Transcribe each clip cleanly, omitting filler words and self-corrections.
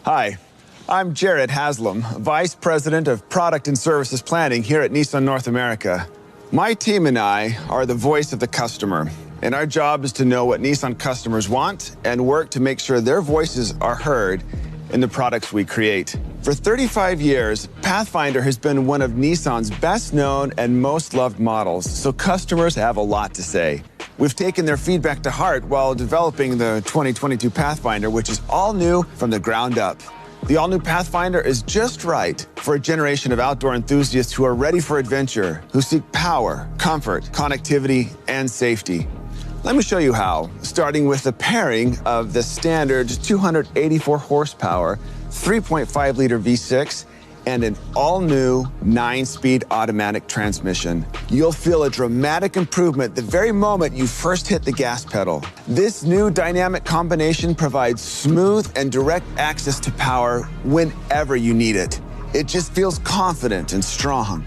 Hi, I'm Jared Haslam, Vice President of Product and Services Planning here at Nissan North America. My team and I are the voice of the customer, and our job is to know what Nissan customers want and work to make sure their voices are heard in the products we create. For 35 years, Pathfinder has been one of Nissan's best-known and most loved models, so customers have a lot to say. We've taken their feedback to heart while developing the 2022 Pathfinder, which is all new from the ground up. The all-new Pathfinder is just right for a generation of outdoor enthusiasts who are ready for adventure, who seek power, comfort, connectivity, and safety. Let me show you how, starting with the pairing of the standard 284 horsepower, 3.5-liter V6, and an all-new 9-speed automatic transmission. You'll feel a dramatic improvement the very moment you first hit the gas pedal. This new dynamic combination provides smooth and direct access to power whenever you need it. It just feels confident and strong.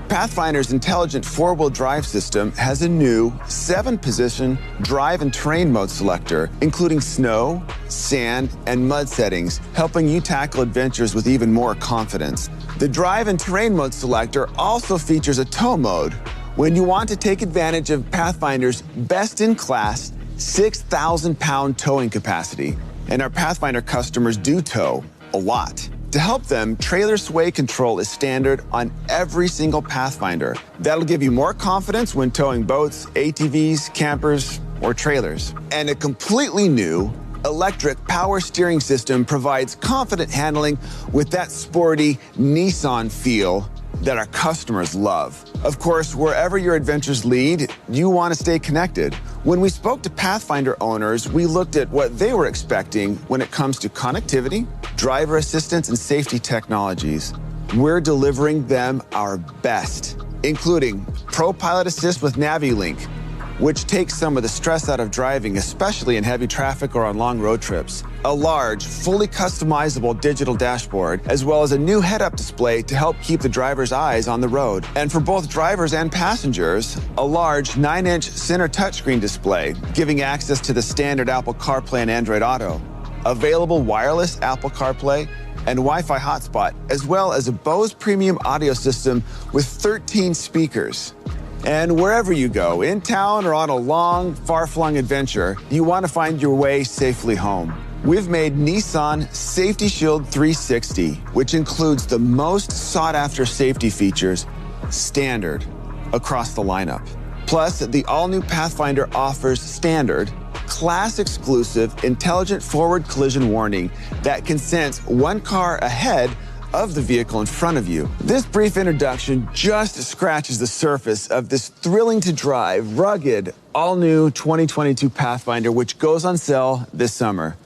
Pathfinder's intelligent four-wheel drive system has a new 7-position drive and terrain mode selector, including snow, sand, and mud settings, helping you tackle adventures with even more confidence. The drive and terrain mode selector also features a tow mode when you want to take advantage of Pathfinder's best-in-class 6,000-pound towing capacity. And our Pathfinder customers do tow a lot. To help them, trailer sway control is standard on every single Pathfinder. That'll give you more confidence when towing boats, ATVs, campers, or trailers. And a completely new electric power steering system provides confident handling with that sporty Nissan feel that our customers love. Of course, wherever your adventures lead, you want to stay connected. When we spoke to Pathfinder owners, we looked at what they were expecting when it comes to connectivity, driver assistance, and safety technologies. We're delivering them our best, including Pro Pilot Assist with NaviLink, which takes some of the stress out of driving, especially in heavy traffic or on long road trips. A large, fully customizable digital dashboard, as well as a new head-up display to help keep the driver's eyes on the road. And for both drivers and passengers, a large 9-inch center touchscreen display, giving access to the standard Apple CarPlay and Android Auto, available wireless Apple CarPlay, and Wi-Fi hotspot, as well as a Bose premium audio system with 13 speakers. And wherever you go, in town or on a long, far-flung adventure, you want to find your way safely home. We've made Nissan Safety Shield 360, which includes the most sought-after safety features standard across the lineup. Plus, the all-new Pathfinder offers standard, class-exclusive, intelligent forward collision warning that can sense one car ahead of the vehicle in front of you. This brief introduction just scratches the surface of this thrilling-to-drive, rugged, all-new 2022 Pathfinder, which goes on sale this summer.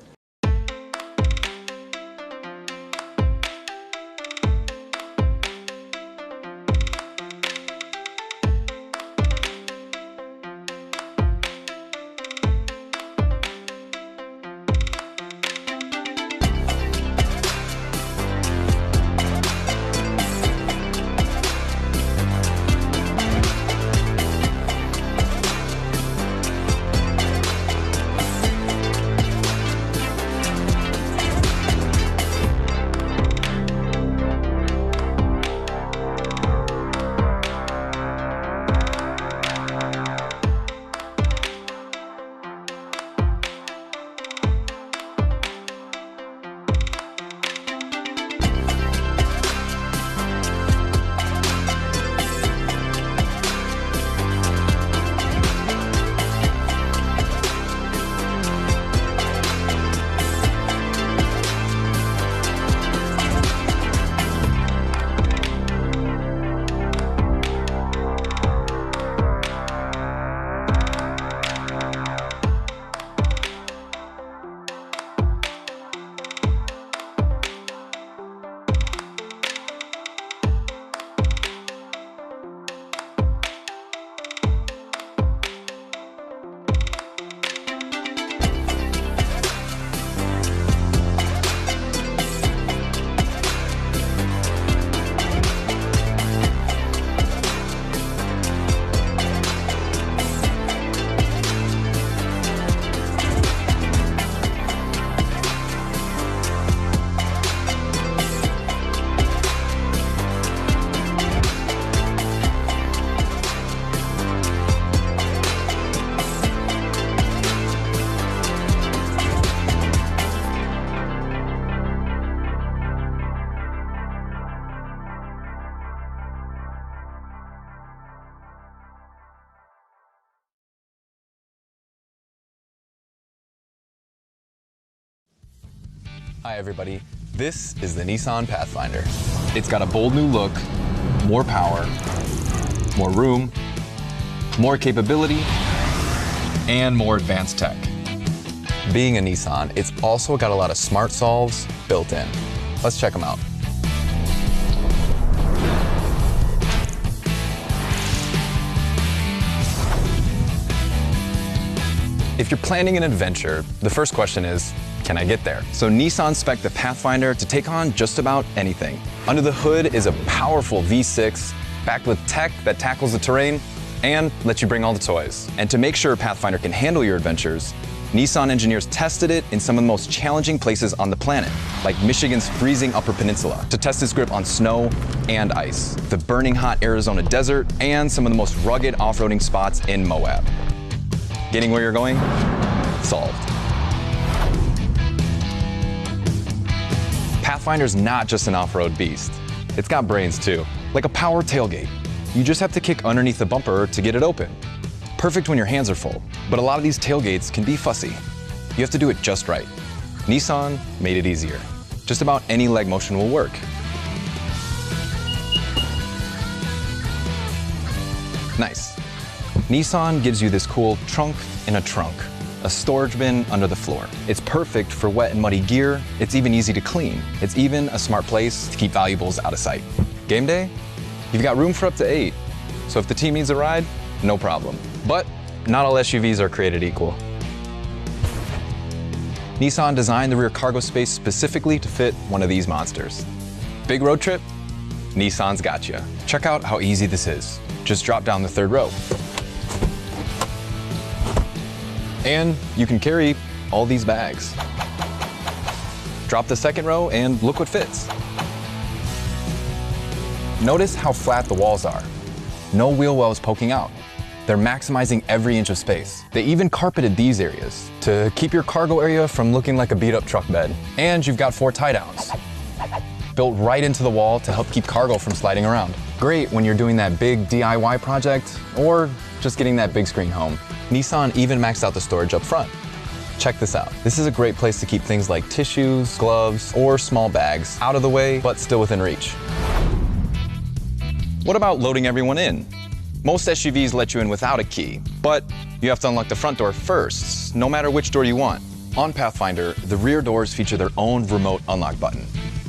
Hi everybody, this is the Nissan Pathfinder. It's got a bold new look, more power, more room, more capability, and more advanced tech. Being a Nissan, it's also got a lot of smart solves built in. Let's check them out. If you're planning an adventure, the first question is, can I get there? So Nissan spec the Pathfinder to take on just about anything. Under the hood is a powerful V6, backed with tech that tackles the terrain and lets you bring all the toys. And to make sure Pathfinder can handle your adventures, Nissan engineers tested it in some of the most challenging places on the planet, like Michigan's freezing Upper Peninsula, to test its grip on snow and ice, the burning hot Arizona desert, and some of the most rugged off-roading spots in Moab. Getting where you're going? Solved. Pathfinder's not just an off-road beast. It's got brains too, like a power tailgate. You just have to kick underneath the bumper to get it open. Perfect when your hands are full, but a lot of these tailgates can be fussy. You have to do it just right. Nissan made it easier. Just about any leg motion will work. Nice. Nissan gives you this cool trunk in a trunk, a storage bin under the floor. It's perfect for wet and muddy gear. It's even easy to clean. It's even a smart place to keep valuables out of sight. Game day? You've got room for up to 8. So if the team needs a ride, no problem. But not all SUVs are created equal. Nissan designed the rear cargo space specifically to fit one of these monsters. Big road trip? Nissan's got you. Check out how easy this is. Just drop down the 3rd row. And you can carry all these bags. Drop the 2nd row and look what fits. Notice how flat the walls are. No wheel wells poking out. They're maximizing every inch of space. They even carpeted these areas to keep your cargo area from looking like a beat-up truck bed. And you've got 4 tie-downs, built right into the wall to help keep cargo from sliding around. Great when you're doing that big DIY project or just getting that big screen home. Nissan even maxed out the storage up front. Check this out. This is a great place to keep things like tissues, gloves, or small bags out of the way, but still within reach. What about loading everyone in? Most SUVs let you in without a key, but you have to unlock the front door first, no matter which door you want. On Pathfinder, the rear doors feature their own remote unlock button.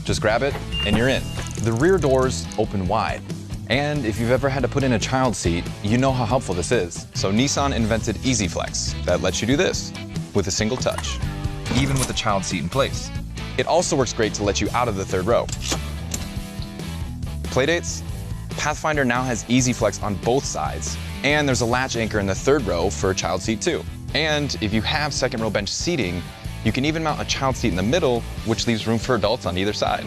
Just grab it and you're in. The rear doors open wide. And if you've ever had to put in a child seat, you know how helpful this is. So Nissan invented EasyFlex that lets you do this with a single touch, even with the child seat in place. It also works great to let you out of the 3rd row. Playdates? Pathfinder now has EasyFlex on both sides, and there's a latch anchor in the 3rd row for a child seat too. And if you have 2nd row bench seating, you can even mount a child seat in the middle, which leaves room for adults on either side.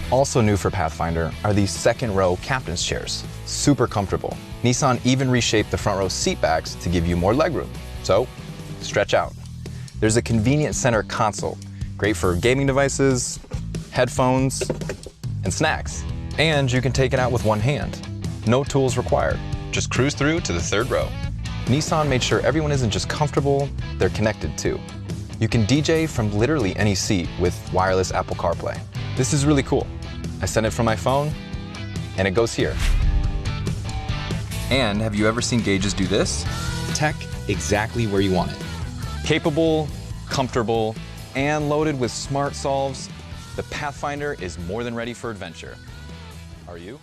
Also new for Pathfinder are these 2nd row captain's chairs. Super comfortable. Nissan even reshaped the front row seat backs to give you more legroom. So, stretch out. There's a convenient center console, great for gaming devices, headphones, and snacks. And you can take it out with one hand. No tools required. Just cruise through to the 3rd row. Nissan made sure everyone isn't just comfortable, they're connected too. You can DJ from literally any seat with wireless Apple CarPlay. This is really cool. I send it from my phone, and it goes here. And have you ever seen gauges do this? Tech exactly where you want it. Capable, comfortable, and loaded with smart solves, the Pathfinder is more than ready for adventure. Are you?